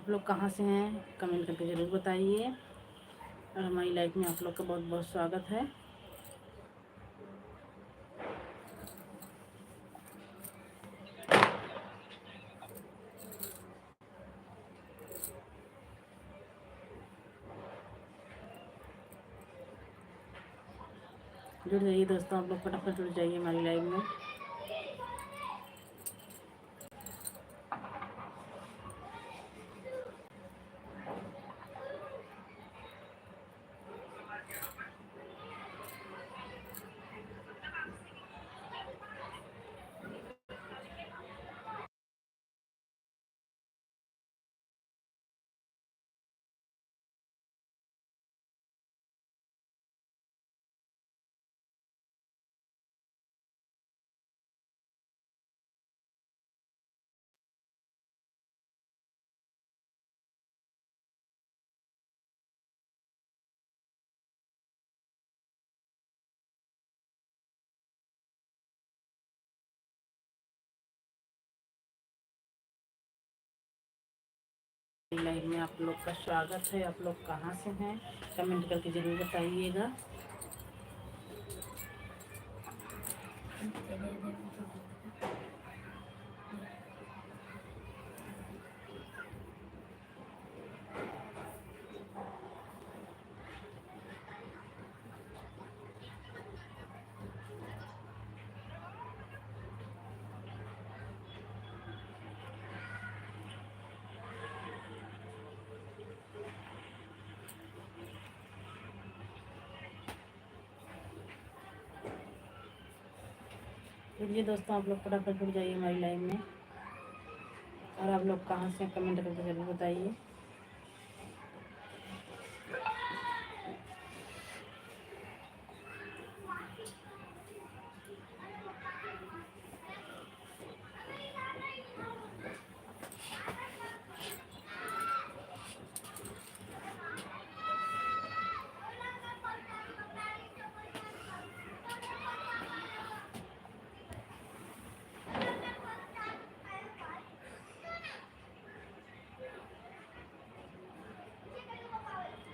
आप लोग कहाँ से हैं कमेंट करके ज़रूर बताइए। और हमारी लाइफ में आप लोग का बहुत बहुत स्वागत है। जुड़ जाइए दोस्तों, आप लोग फटाफट जुड़ जाइए हमारी लाइव में। लाइव में आप लोग का स्वागत है। आप लोग कहाँ से हैं कमेंट करके ज़रूर बताइएगा। चलिए दोस्तों, आप लोग फटाफट जुड़ जाइए हमारी लाइव में। और आप लोग कहाँ से कमेंट करके ज़रूर बताइए।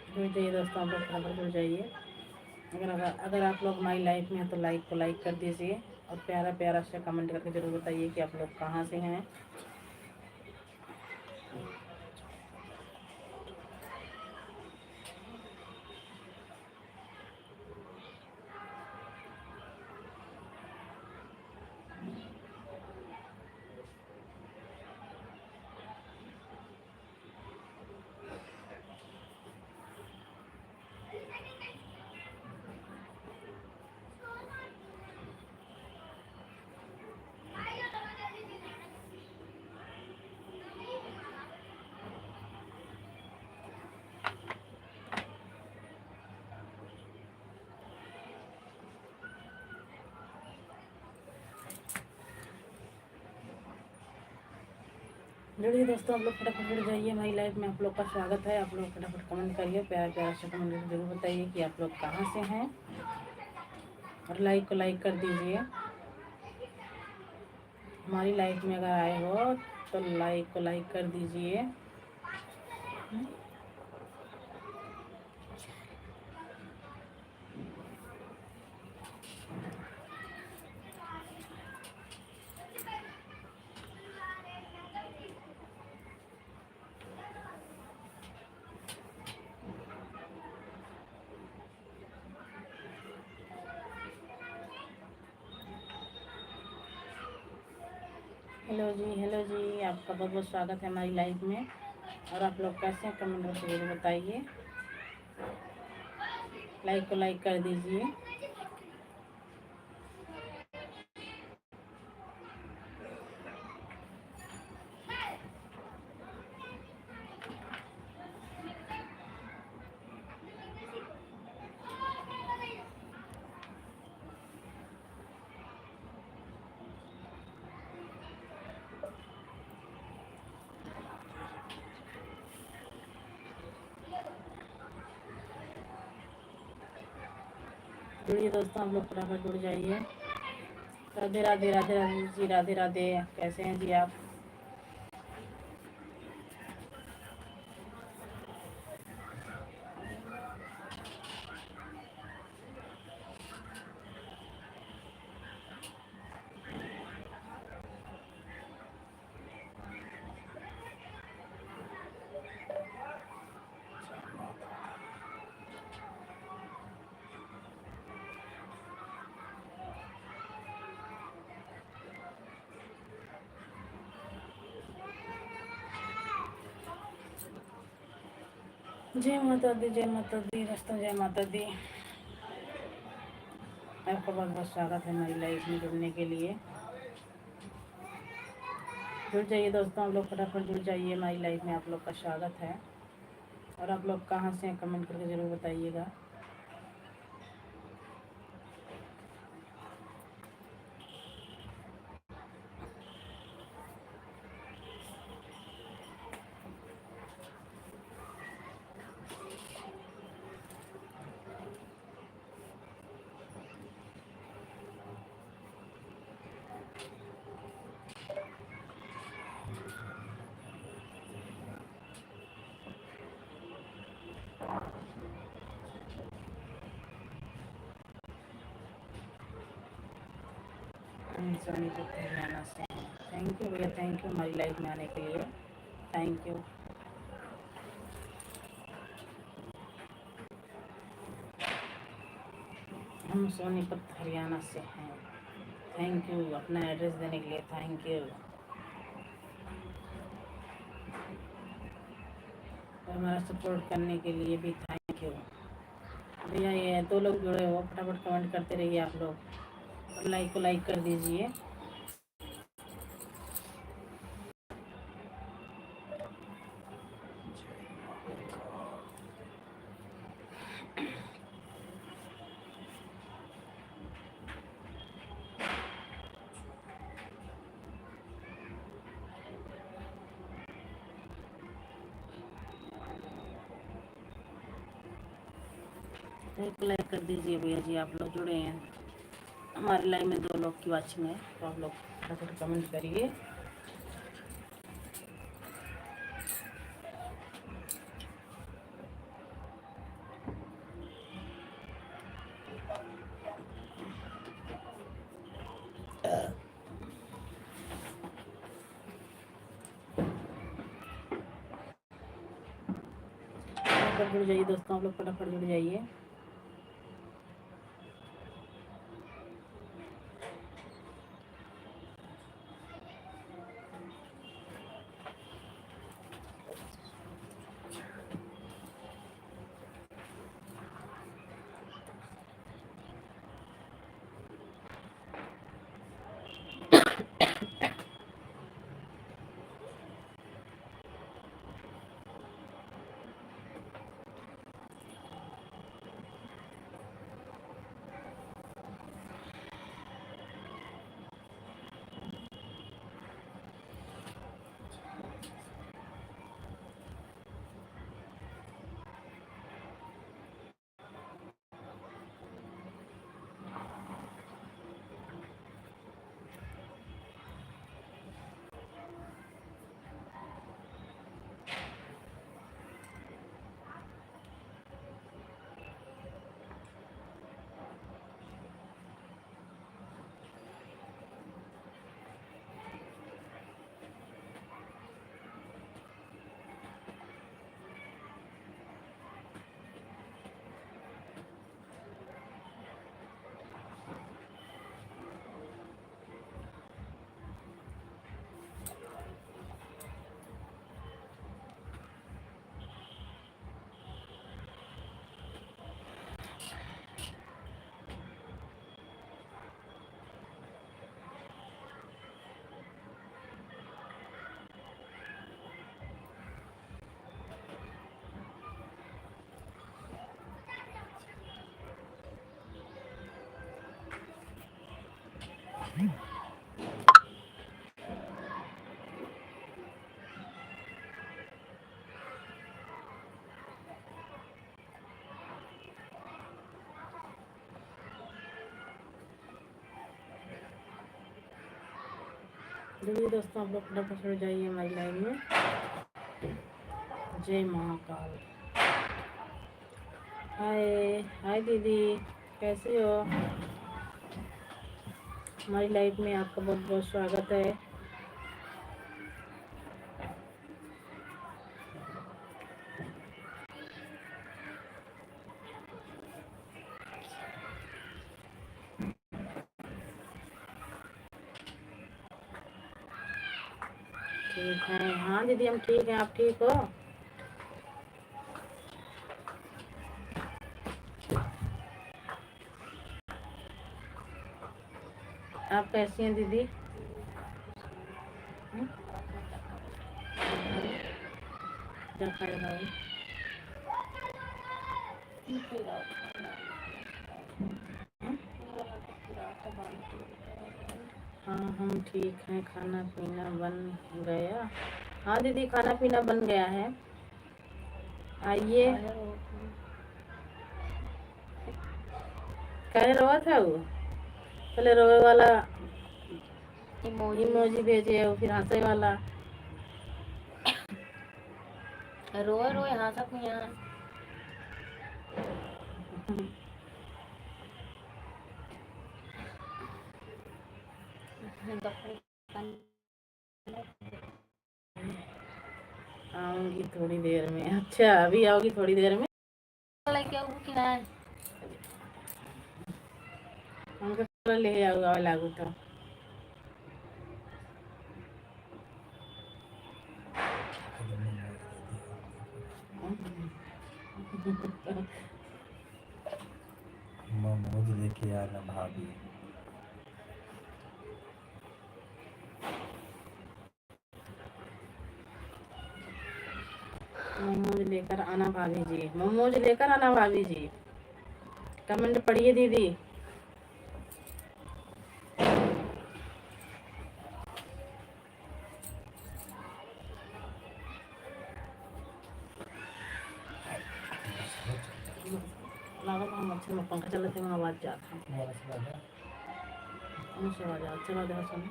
जुड़ जाइए दोस्तों, आप लोग फटाफट जुड़ जाइए। अगर आप लोग हमारी लाइफ में हैं तो लाइक को लाइक कर दीजिए। और प्यारा प्यारा से कमेंट करके ज़रूर बताइए कि आप लोग कहाँ से हैं। जुड़िए दोस्तों, आप लोग फटाफट जुड़ जाइए हमारी लाइफ में। आप लोग का स्वागत है। आप लोग फटाफट कमेंट करिए, प्यारा प्यारा से कमेंट करके जरूर बताइए कि आप लोग कहाँ से हैं। और लाइक को लाइक कर दीजिए। हमारी लाइफ में अगर आए हो तो लाइक को लाइक कर दीजिए। हेलो जी, आपका बहुत बहुत स्वागत है हमारी लाइफ में। और आप लोग कैसे हैं कमेंट करके जरूर बताइए। लाइक को लाइक कर दीजिए। जुड़िए दोस्तों, आप लोग फटाफट जुड़ जाइए। राधे राधे राधे राधे जी, राधे राधे। कैसे हैं जी आप? जय माता दी, जय माता दी दोस्तों, जय माता दी। आपका बहुत बहुत स्वागत है हमारी लाइफ में जुड़ने के लिए। जुड़ जाइए दोस्तों, आप लोग फटाफट जुड़ जाइए, हमारी लाइफ में आप लोग का स्वागत है। और आप लोग कहाँ से हैं कमेंट करके ज़रूर बताइएगा। सोनीपत हरियाणा से हैं। थैंक यू भैया, थैंक यू हमारी लाइफ में आने के लिए, थैंक यू। हम सोनीपत हरियाणा से हैं। थैंक यू अपना एड्रेस देने के लिए, थैंक यू। और हमारा सपोर्ट करने के लिए भी थैंक यू भैया। ये 2 लोग जुड़े हो, फटाफट कमेंट करते रहिए आप लोग और लाइक को लाइक कर दीजिए। लाइक कर दीजिए भैया जी, आप लोग जुड़े हैं। हमारे लाइव में 2 लोग की वाचिंग है, तो आप लोग फटाफट कमेंट करिए। फटाफट जुड़ जाइए दोस्तों, आप लोग फटाफट जुड़ जाइए। जुड़िए दोस्तों, आप लोग फटाफट जुड़ जाइए हमारी लाइव में। जय महाकाल। हाय हाय दीदी, कैसे हो? हमारी लाइव में आपका बहुत बहुत स्वागत है। ठीक है, हाँ दीदी हम ठीक हैं, आप ठीक हो? कैसी हैं दीदी? क्या खाएगा वो? हाँ हम ठीक हैं, खाना पीना बन गया? हाँ दीदी खाना पीना बन गया है, आइए। क्या रोवा था वो? पहले रोवे वाला इमोजी भेजे और फिर हंसे वाला। रोए रोए हंसत नहीं है। आऊंगी थोड़ी देर में। अच्छा अभी आओगी थोड़ी देर में? हमको ले आओगा लागू था। मोमोज लेके आना भाभी। मोमोज लेकर आना भाभी जी, मोमोज लेकर आना भाभी जी। कमेंट पढ़िए दीदी। हम अच्छे में पंखा चलाते हैं, आवाज जाता है। चलो देखो सुनो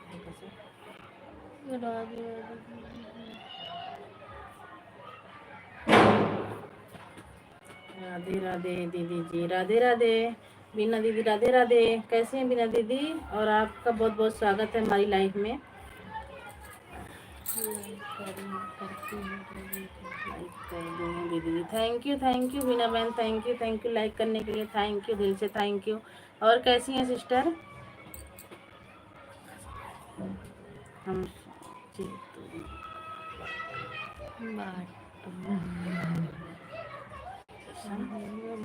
राधे राधे दीदी जी, राधे राधे बीना दीदी, राधे राधे। कैसे हैं बीना दीदी? और आपका बहुत बहुत स्वागत है हमारी लाइफ में। दीदी थैंक यू बीना बहन, थैंक यू लाइक करने के लिए, थैंक यू दिल से, थैंक यू। और कैसी हैं सिस्टर? हम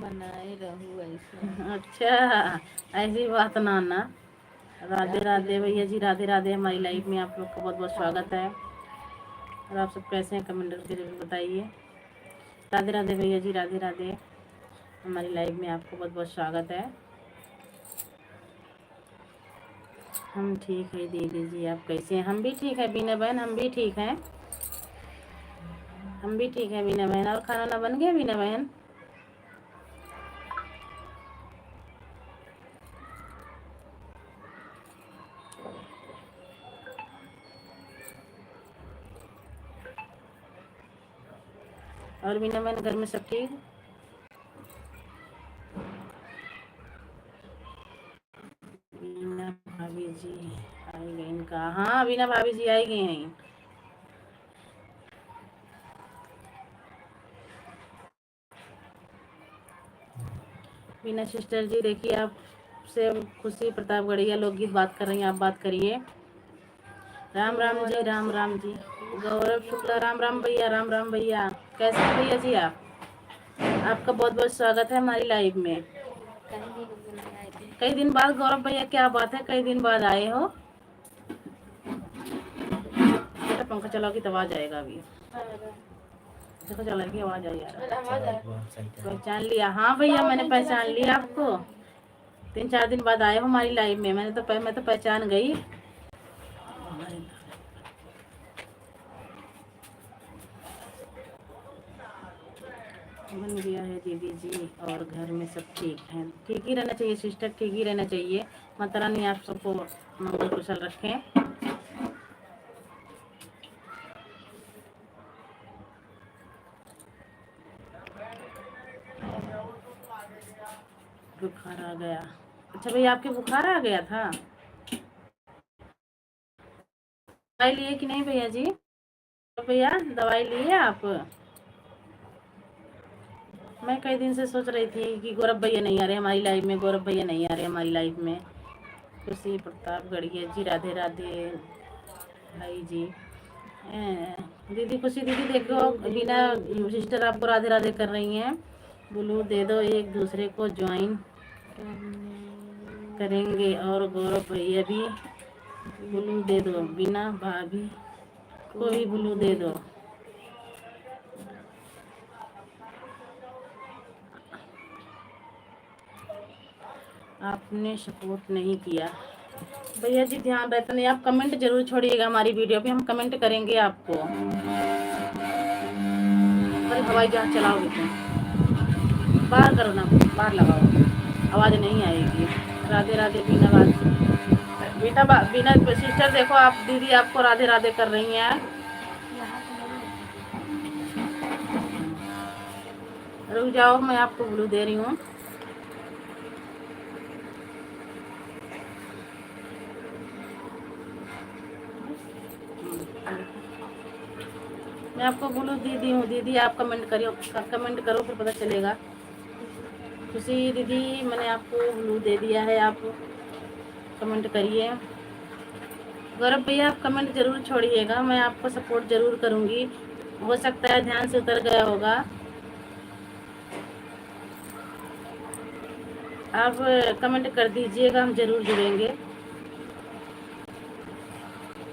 बनाए रहूँ ऐसा। अच्छा ऐसी बात ना ना। राधे राधे भैया जी, राधे राधे। हमारी लाइफ में आप लोग का बहुत बहुत स्वागत है। और आप सब कैसे हैं कमेंट करके जरूर बताइए। राधे राधे भैया जी, राधे राधे। हमारी लाइफ में आपको बहुत बहुत स्वागत है। हम ठीक है दीदी जी, आप कैसे हैं? हम भी ठीक है बीना बहन, हम भी ठीक हैं, हम भी ठीक है बीना बहन। और खाना ना बन गया बीना बहन? और बीना बहन घर में सब ठीक? बीना भाभी जी आई गई इनका? हाँ बीना भाभी जी आई गई हैं। बीना सिस्टर जी देखिए, आपसे खुशी प्रतापगढ़िया लोकगीत बात कर रही हैं, आप बात करिए। राम राम जी, राम राम जी। गौरव शुक्ला, राम राम भैया, राम राम भैया। कैसे हैं भैया जी आप? आपका बहुत बहुत स्वागत है हमारी लाइव में। कई दिन बाद गौरव भैया, क्या बात है, कई दिन बाद आए हो? बेटा पंखा चलाओगी तो आवाज आएगा अभी। देखो चला की आवाज आई यार। पहचान लिया? हाँ भैया मैंने पहचान लिया आपको। 3-4 दिन बाद आए हो हमारी लाइव में। मैं तो पहचान गई। बन गया है दीदी जी, और घर में सब ठीक है? ठीक ही रहना चाहिए सिस्टर, ठीक ही रहना चाहिए। माता रानी आप सबको मंगल कुशल रखें। बुखार आ गया? अच्छा भैया आपके बुखार आ गया था? दवाई लिए कि नहीं भैया जी? भैया दवाई लिए आप? मैं कई दिन से सोच रही थी कि गौरव भैया नहीं आ रहे हमारी लाइफ में, गौरव भैया नहीं आ रहे हमारी लाइफ में। खुशी प्रतापगढ़िया जी, राधे राधे भाई जी। दीदी खुशी दीदी देखो, बिना सिस्टर आपको राधे राधे कर रही हैं। ब्लू दे दो, एक दूसरे को ज्वाइन करेंगे। और गौरव भैया भी ब्लू दे दो बिना भाभी को भी ब्लू दे दो। आपने सपोर्ट नहीं किया भैया जी, ध्यान रहता नहीं। आप कमेंट जरूर छोड़िएगा हमारी वीडियो पे, हम कमेंट करेंगे आपको। अरे हवाई जहाज चलाओगे तुम, बाहर करो ना, बाहर लगाओ, आवाज़ नहीं आएगी। राधे राधे बिना बात बेटा, बिना सिस्टर देखो आप, दीदी आपको राधे राधे कर रही हैं। रुक जाओ, मैं आपको ब्लू दे रही हूँ। मैं आपको ब्लू दीदी हूँ। दीदी आप कमेंट करियो, कमेंट करो फिर पता चलेगा। खुशी दीदी मैंने आपको ब्लू दे दिया है, आप कमेंट करिए। गौरव भैया आप कमेंट जरूर छोड़िएगा, मैं आपको सपोर्ट जरूर करूँगी। हो सकता है ध्यान से उतर गया होगा। आप कमेंट कर दीजिएगा, हम जरूर जुड़ेंगे।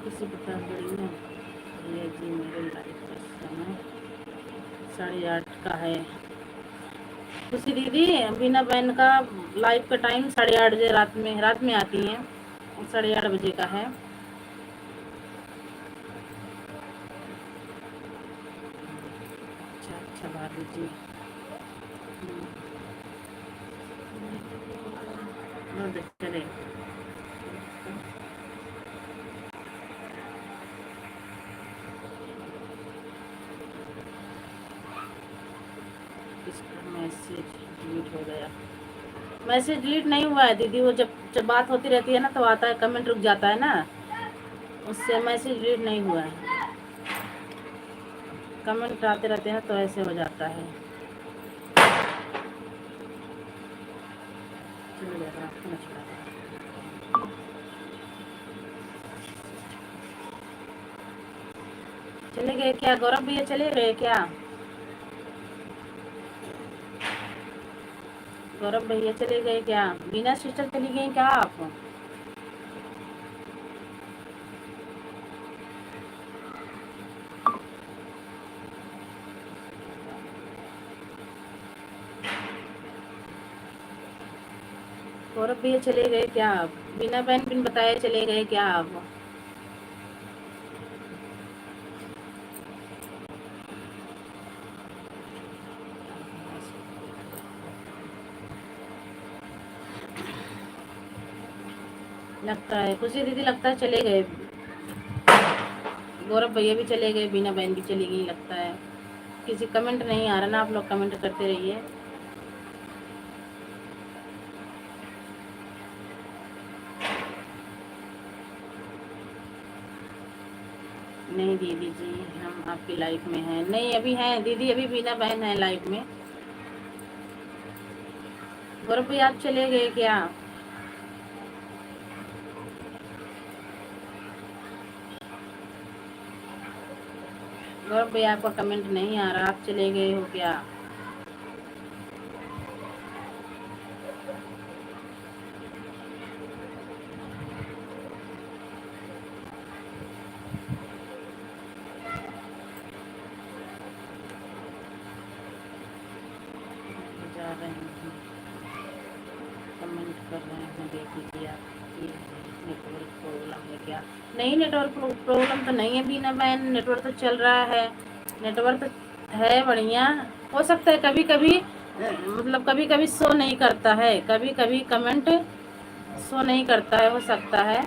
किसी बता बड़ी है ये जी, मेरे लाइफ का समय 8:30 का है। खुशी दीदी बीना बहन का लाइव का टाइम 8:30 बजे रात में आती हैं, 8:30 बजे का है। अच्छा भाभी जी, चले इसका मैसेज डिलीट हो गया। मैसेज डिलीट नहीं हुआ है दीदी, वो जब बात होती रहती है ना तो आता है, कमेंट रुक जाता है ना, उससे मैसेज डिलीट नहीं हुआ है। कमेंट आते रहते हैं तो ऐसे हो जाता है। चले गए क्या गौरव भैया, चले गए क्या? गौरव भैया चले गए क्या? बीना सिस्टर चली गई क्या आप? गौरव भैया चले गए क्या आप? बिना बहन बिन बताए चले गए क्या आप? लगता है खुशी दीदी, लगता है चले गए। गौरव भैया भी चले गए, बीना बहन भी चली गई लगता है। किसी कमेंट नहीं आ रहा ना, आप लोग कमेंट करते रहिए। नहीं दीदी जी, हम आपकी लाइफ में हैं। नहीं अभी हैं दीदी, अभी बीना बहन है लाइफ में। गौरव भैया आप चले गए क्या? गौरव भैया आपका कमेंट नहीं आ रहा, आप चले गए हो क्या? जा रहे हैं, कमेंट कर रहे हैं, देख लीजिए आप। नेटवर्क प्रॉब्लम है क्या? नहीं नेटवर्क प्रॉब्लम तो नहीं है बीना बहन, नेटवर्क तो चल रहा है, नेटवर्क तो है बढ़िया। हो सकता है कभी कभी मतलब कभी कभी शो नहीं करता है, कभी कभी कमेंट शो नहीं करता है, हो सकता है।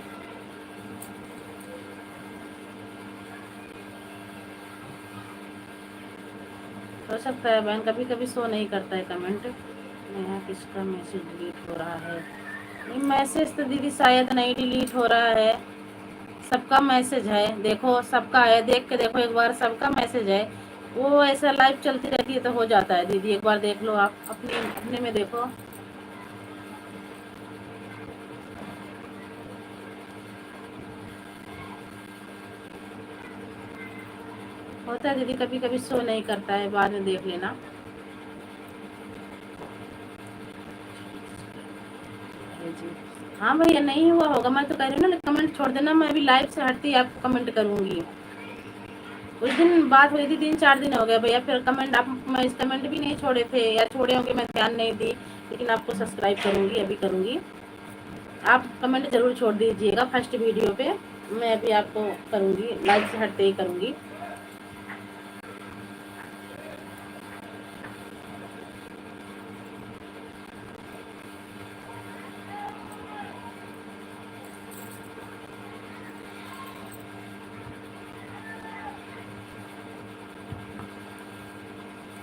हो सकता है बहन, कभी कभी शो नहीं करता है कमेंट। यहाँ किसका मैसेज डिलीट हो रहा है? नहीं मैसेज तो दीदी शायद नहीं डिलीट हो रहा है, सबका मैसेज है, देखो सबका है, देख के देखो एक बार, सबका मैसेज है। वो ऐसा लाइव चलती रहती है तो हो जाता है दीदी, एक बार देख लो आप, अपने में देखो। होता है दीदी, कभी कभी शो नहीं करता है, बाद में देख लेना। जी हाँ भैया, नहीं हुआ होगा, मैं तो कह रही हूँ ना, कमेंट छोड़ देना, मैं अभी लाइव से हटती ही आपको कमेंट करूँगी। उस दिन बात हुई थी, 3-4 दिन हो गए भैया, फिर कमेंट आप मैं इस कमेंट भी नहीं छोड़े थे, या छोड़े होंगे मैं ध्यान नहीं दी, लेकिन आपको सब्सक्राइब करूँगी, अभी करूँगी। आप कमेंट ज़रूर छोड़ दीजिएगा फर्स्ट वीडियो पे, मैं अभी आपको करूँगी, लाइव से हटते ही करूँगी।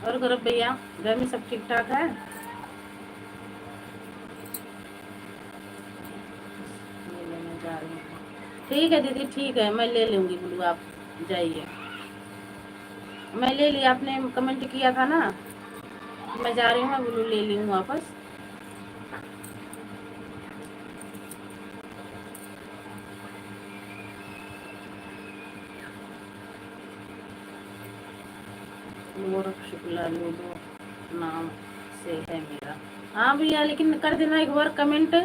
और गौरव भैया, घर में सब ठीक ठाक है? लेने जा रही हूँ। ठीक है दीदी, ठीक है, मैं ले लूँगी ब्लू, आप जाइए। मैं ले लिया, आपने कमेंट किया था ना, मैं जा रही हूँ, मैं ब्लू ले ली हूँ वापस। गोरख शुक्ला लूडो नाम से है मेरा। हाँ भैया, लेकिन कर देना एक बार कमेंट,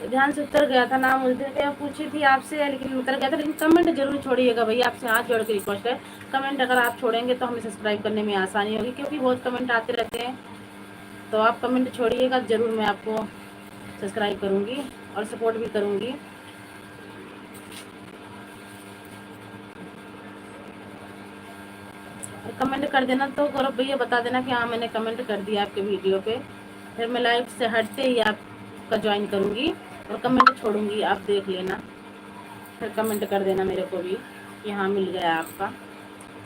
ध्यान से उतर गया था नाम उस दिन, पूछी थी आपसे, लेकिन उतर गया था, लेकिन कमेंट जरूर छोड़िएगा भैया, आपसे हाथ जोड़ के रिक्वेस्ट है। कमेंट अगर आप छोड़ेंगे तो हमें सब्सक्राइब करने में आसानी होगी, क्योंकि बहुत कमेंट आते रहते हैं, तो आप कमेंट छोड़िएगा, ज़रूर मैं आपको सब्सक्राइब करूँगी और सपोर्ट भी करूँगी। कमेंट कर देना, तो गौरव भैया बता देना कि हाँ मैंने कमेंट कर दिया आपके वीडियो पे, फिर मैं लाइव से हटते ही आपका ज्वाइन करूँगी और कमेंट छोड़ूंगी, आप देख लेना, फिर कमेंट कर देना मेरे को भी कि हाँ मिल गया आपका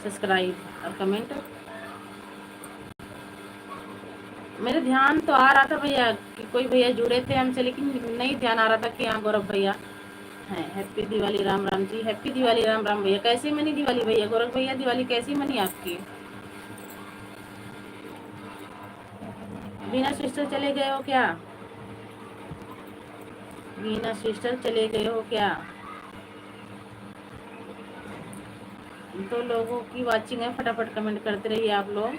सब्सक्राइब और कमेंट। मेरे ध्यान तो आ रहा था भैया कि कोई भैया जुड़े थे हमसे, लेकिन नहीं ध्यान आ रहा था कि हाँ गौरव भैया हैं। हैप्पी दिवाली, राम राम जी, हैप्पी दिवाली, राम राम भैया। कैसी मनी दिवाली भैया? गौरव भैया दिवाली कैसी मनी आपकी? बिना सिस्टर चले गए हो क्या? वीना सिस्टर चले गए हो क्या? तो लोगों की वाचिंग है, फटाफट कमेंट करते रहिए आप लोग।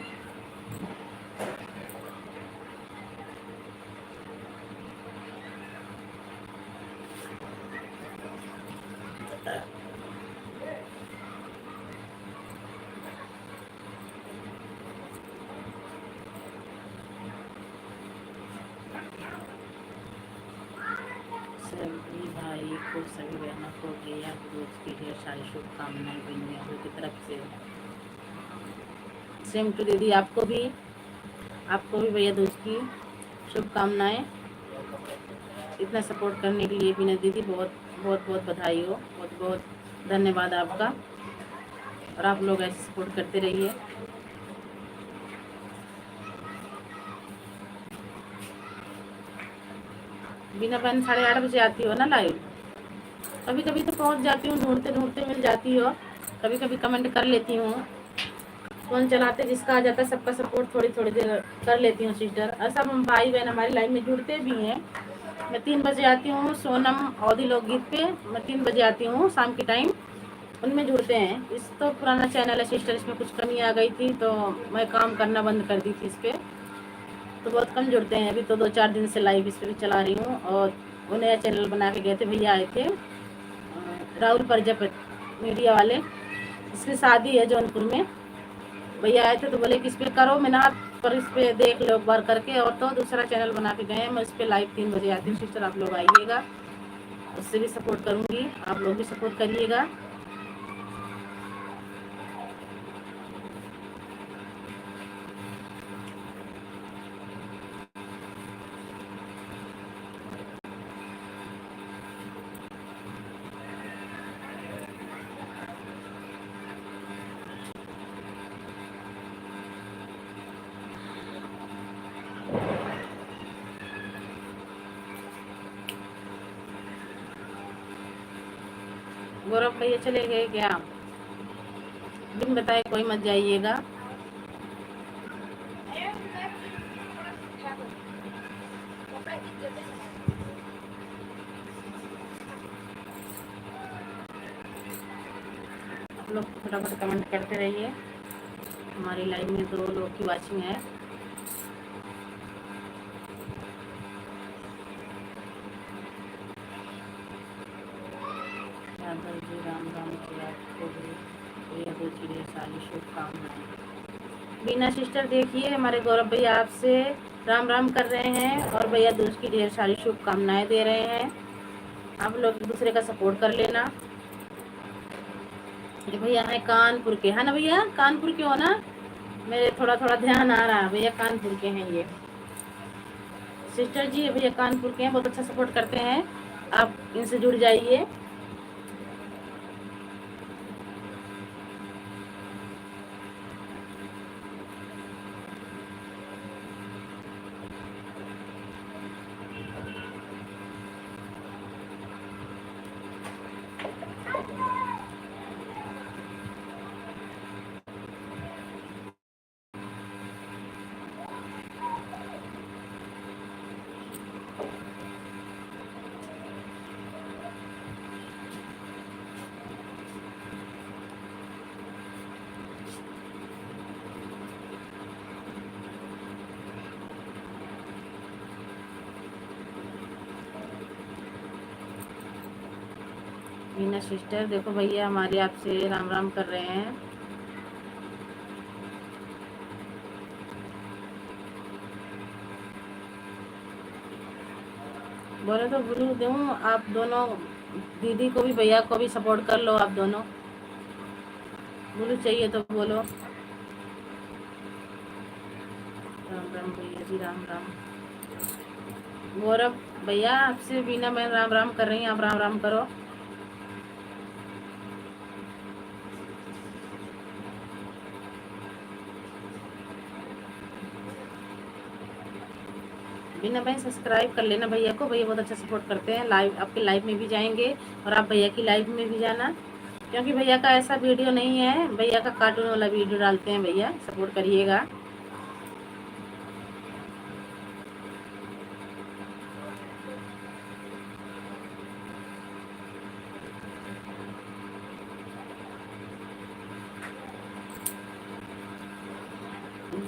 सभी भाई को, सभी बहनों को भैया दूज की ढेर सारी शुभकामनाएं बहनियों की तरफ से। सेम टू दीदी, आपको भी भैया दूज की शुभकामनाएं। इतना सपोर्ट करने के लिए बिना दीदी बहुत बहुत बहुत बधाई हो, बहुत बहुत धन्यवाद आपका, और आप लोग ऐसे सपोर्ट करते रहिए। बिना बहन 8:30 बजे आती हो ना लाइव? कभी कभी तो पहुंच जाती हूँ, ढूंढते ढूंढते मिल जाती हो, कभी कभी कमेंट कर लेती हूँ, फोन चलाते जिसका आ जाता है सबका सपोर्ट थोड़ी थोड़ी देर कर लेती हूँ सिस्टर। और सब हम भाई बहन हमारी लाइफ में जुड़ते भी हैं। मैं 3 बजे आती हूँ सोनम अवधि लोकगीत पे, मैं 3 बजे आती हूँ शाम के टाइम, उनमें जुड़ते हैं। इस तो पुराना चैनल है सिस्टर, इसमें कुछ कमी आ गई थी तो मैं काम करना बंद कर दी थी इस पर, तो बहुत कम जुड़ते हैं। अभी तो 2-4 दिन से लाइव इस पर भी चला रही हूँ। और वो नया चैनल बना के गए थे भैया, आए थे राहुल प्रजापति मीडिया वाले, इसकी शादी है जौनपुर में, भैया आए थे तो बोले कि इस पर करो, मैंने हाथ पर इस पर देख लो एक बार करके, और तो दूसरा चैनल बना के गए हैं। मैं इस पर लाइव 3 बजे आती हूँ सिस्टर, आप लोग आइएगा, उससे भी सपोर्ट करूँगी, आप लोग भी सपोर्ट करिएगा। गौरव भैया चले गए क्या? बिन बताए कोई मत जाइएगा। आप लोग फटाफट कमेंट करते रहिए। हमारी लाइव में 2 लोग की वाचिंग है। शुभकामनाएं। बीना सिस्टर देखिए हमारे गौरव भैया आपसे राम राम कर रहे हैं और भैया दोस्त की ढेर सारी शुभकामनाएं दे रहे हैं। आप लोग एक दूसरे का सपोर्ट कर लेना। ये भैया है कानपुर के, है ना भैया? कानपुर के हो ना? मेरे थोड़ा थोड़ा ध्यान आ रहा है, भैया कानपुर के हैं ये सिस्टर जी। ये भैया कानपुर के हैं, बहुत अच्छा सपोर्ट करते हैं। आप इनसे जुड़ जाइए। मीना सिस्टर देखो भैया हमारे आपसे राम राम कर रहे हैं। बोले तो बोलू दूँ, आप दोनों दीदी को भी भैया को भी सपोर्ट कर लो। आप दोनों बोलो चाहिए तो बोलो। राम राम भैया जी, राम राम। गौरव भैया आपसे बीना मैं राम राम कर रही हूँ, आप राम राम करो। बिना भाई सब्सक्राइब कर लेना भैया को, भैया बहुत अच्छा सपोर्ट करते हैं। लाइव आपके लाइव में भी जाएंगे और आप भैया की लाइव में भी जाना, क्योंकि भैया का ऐसा वीडियो नहीं है, भैया का कार्टून वाला वीडियो डालते हैं। भैया सपोर्ट करिएगा।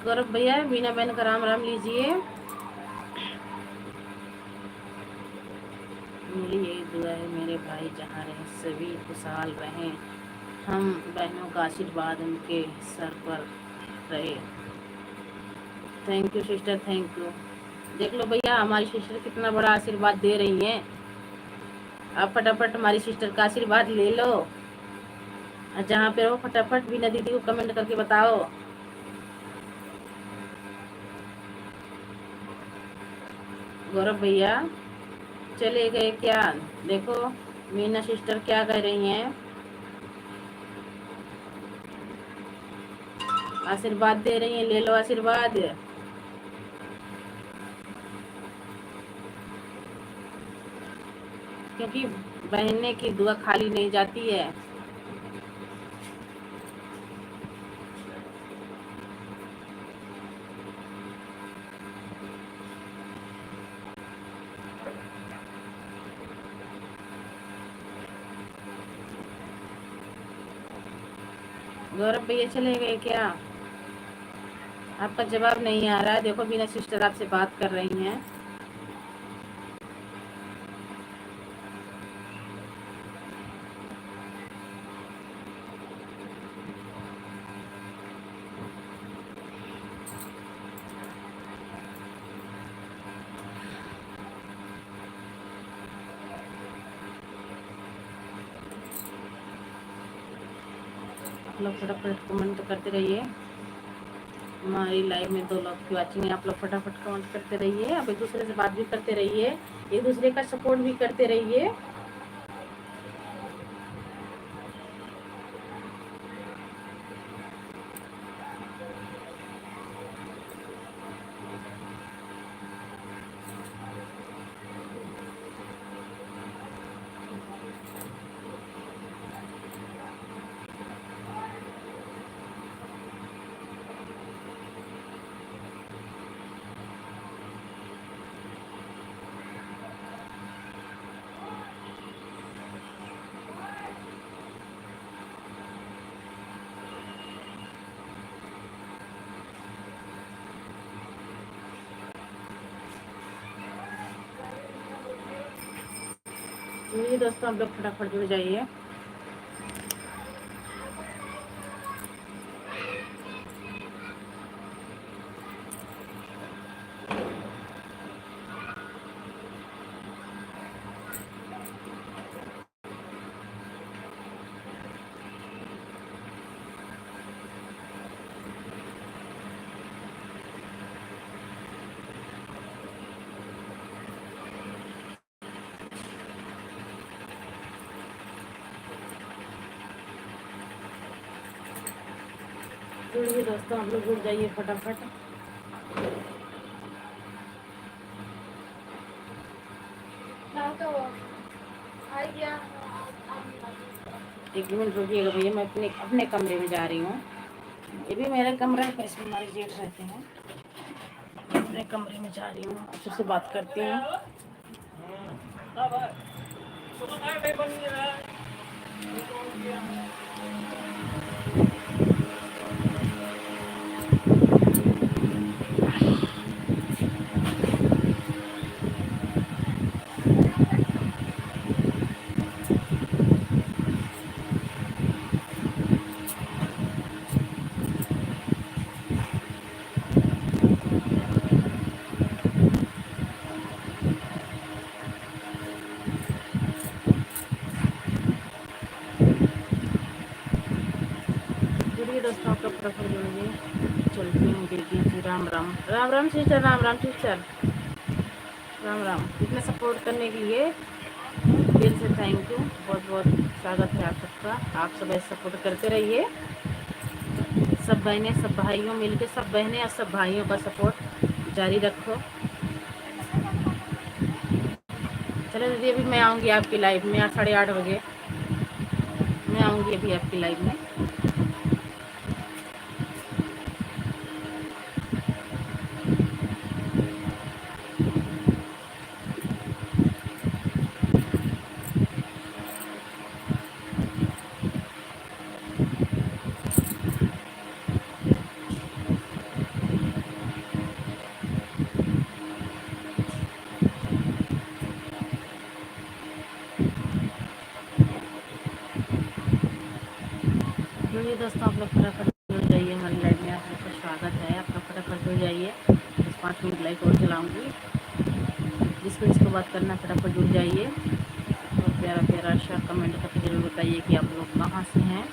गौरव भैया बीना बहन का राम राम लीजिए। मेरी यही दुआ है मेरे भाई जहाँ रहे सभी खुशहाल रहें, हम बहनों का आशीर्वाद उनके सर पर रहे। Thank you sister, thank you. देख लो भैया हमारी सिस्टर कितना बड़ा आशीर्वाद दे रही हैं। आप फटाफट हमारी सिस्टर का आशीर्वाद ले लो और जहाँ पे रहो फटाफट बीना दीदी को कमेंट करके बताओ। गौरव भैया चले गए क्या? देखो मीना सिस्टर क्या कह रही हैं, आशीर्वाद दे रही हैं, ले लो आशीर्वाद। क्योंकि बहने की दुआ खाली नहीं जाती है। गौरव भैया चले गए क्या? आपका जवाब नहीं आ रहा है। देखो बीना सिस्टर आपसे बात कर रही हैं। आप लोग फटाफट कमेंट करते रहिए। हमारी लाइव में 2 लोग की वाचिंग है। आप लोग फटाफट कमेंट करते रहिए, आप एक दूसरे से बात भी करते रहिए, एक दूसरे का सपोर्ट भी करते रहिए। चलिए दोस्तों आप लोग फटाफट जुड़ जाइए। जुड़िए दोस्तों, आप लोग जुड़ जाइए फटाफट। एक मिनट रुकिएगा भैया, मैं अपने अपने कमरे में जा रही हूँ। ये भी मेरा कमरा है, पर इसमें हमारे जेठ रहते हैं। अपने कमरे में जा रही हूँ, आपसे बात करती हूँ। जुड़िए दोस्तों, आपका प्रखर जुड़िए। चलती हूँ, देखिए जी। Ram Ram, Ram Ram sister, Ram Ram sister, Ram Ram. इतने सपोर्ट करने के लिए दिल से थैंक यू, बहुत बहुत स्वागत है आप सबका। आप सब ऐसे सपोर्ट करते रहिए। सब बहनें, सब भाइयों मिलके, सब बहनें और सब भाइयों का सपोर्ट जारी रखो। चलो दीदी, अभी मैं आऊँगी आपकी लाइव में 8:30 बजे। मैं आऊँगी अभी आपकी लाइव में। जुड़िए दोस्तों, आप लोग फटाफट जुड़ जाइए हमारी लाइव में। आप लोग का स्वागत है, आप लोग फटाफट जुड़ जाइए। 5 मिनट लाइव और चलाऊँगी। जिसको बात करना फटाफट जुड़ जाइए और प्यारा प्यारा अच्छा कमेंट करके जरूर बताइए कि आप लोग कहाँ से हैं।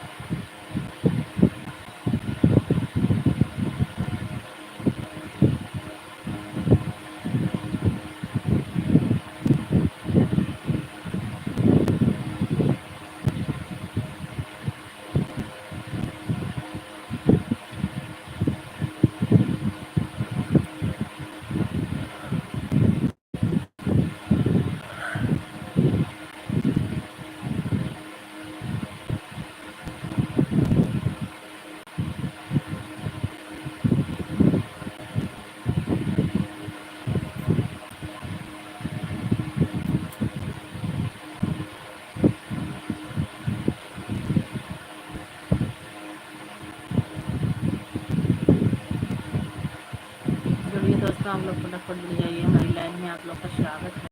जुड़िए दोस्तों, आप लोग फटाफट जुड़ जाइए हमारी लाइव में। आप लोग का स्वागत है।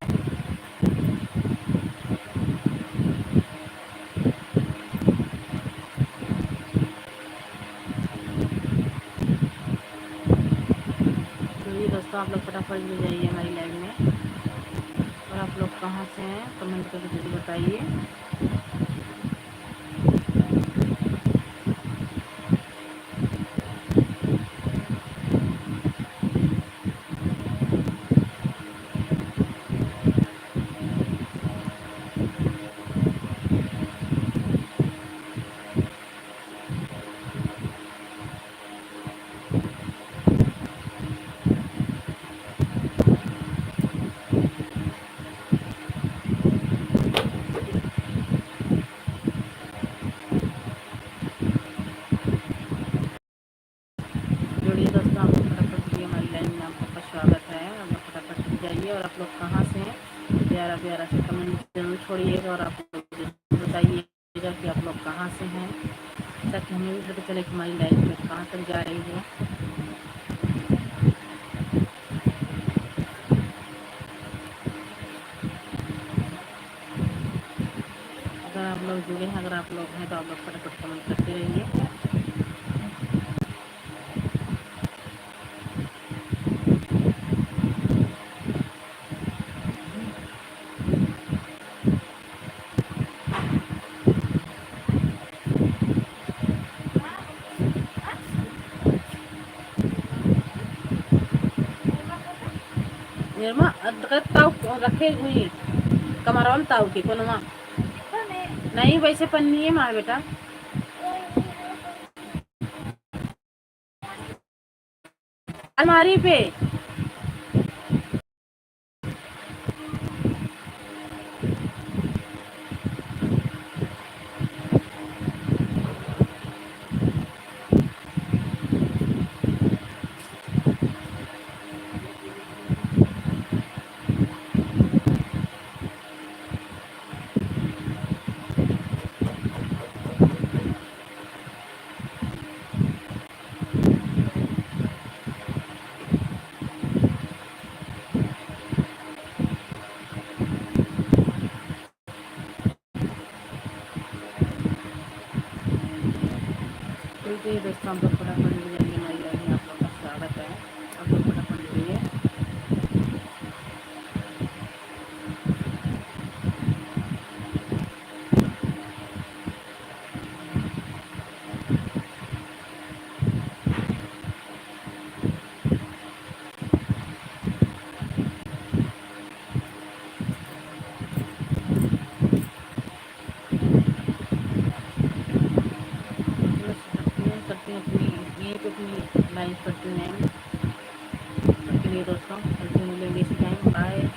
जुड़िए दोस्तों, आप लोग फटाफट जुड़ जाइए हमारी लाइव में। और आप लोग कहाँ से हैं कमेंट करके जरूर बताइए। जुड़िए दोस्तों, आप लोग फटाफट जुड़िए हमारी लाइन में। आप लोग का स्वागत है। आप लोग फटाफट जुड़ जाइए। और आप लोग कहाँ से हैं प्यारा प्यारा से कमेंट जरूर छोड़िएगा। और आप लोग जरूर बताइएगा कि आप लोग कहाँ से हैं, ताकि हमें भी पता चले कि हमारी लाइफ में कहाँ तक जा रही है। अगर आप लोग जुड़े हैं, अगर आप लोग हैं तो आप लोग फटाफट कमेंट करते रहिए। निर्मा ताऊ रखे हुई कमरवाल ताऊ की कोनो नहीं, वैसे पन्नी है माँ बेटा। अलमारी पे। ठीक है दोस्तों, हम लोग फटाफट मिल जाएंगे हमारी लाइफ में। आप लोग का स्वागत है, आप लोग फटाफट मिलिए। बस करती हूँ अपनी यहीं पे अपनी लाइफ करती हूँ। तब के लिए दोस्तों, फिर मिलेंगे इसी टाइम। बाय।